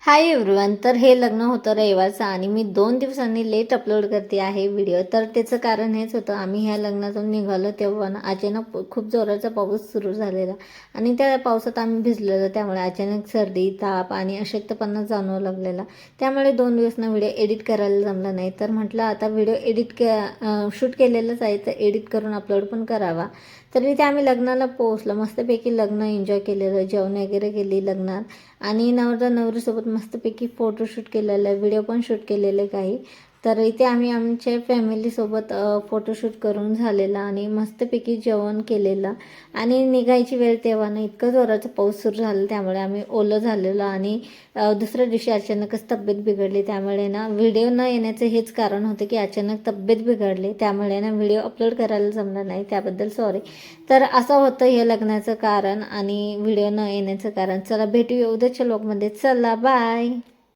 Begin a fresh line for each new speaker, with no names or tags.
Hi everyone. तर हे लग्न होतं रविवारचं आणि मी 2 दिवसांनी लेट अपलोड करते आहे व्हिडिओ. तर त्याचं कारण हेच होतं, आम्ही ह्या लग्नातून निघालो तेव्हा ना अचानक खूप जोराचा पाऊस सुरू झालेला आणि त्या पावसात आम्ही भिजलेलो. त्यामुळे अचानक सर्दी, ताप आणि अशक्तपणा जाणवू लागलेला. त्यामुळे 2 दिवस ना व्हिडिओ एडिट करायला जमला नाही. तर म्हटलं आता व्हिडिओ शूट केलेलंच आहे तर एडिट करून अपलोड पण करावा. तर इथे आम्ही लग्नाला पोहोचलो. मस्तपैकी लग्न एन्जॉय केलेलं, जेवण वगैरे केली लग्नात आणि नवरा नवरीसोबत मस्तपैकी फोटोशूट केलेलं आहे, व्हिडिओ पण शूट केलेले काही. तर इथे आम्ही आमच्या फॅमिलीसोबत फोटोशूट करून झालेला आणि मस्तपैकी जेवण केलेलं आणि निघायची वेळ तेव्हा ना इतकं जोराचा पाऊस सुरू झाला, त्यामुळे आम्ही ओलं झालेलो आणि दुसऱ्या दिवशी अचानकच तब्येत बिघडली. त्यामुळे ना व्हिडिओ न येण्याचं हेच कारण होतं की अचानक तब्येत बिघडली, त्यामुळे ना व्हिडिओ अपलोड करायला जमला नाही, त्याबद्दल सॉरी. तर असं होतं हे लग्नाचं कारण आणि व्हिडिओ न येण्याचं कारण. चला भेटूया उद्याच्या व्लॉगमध्ये. चला बाय.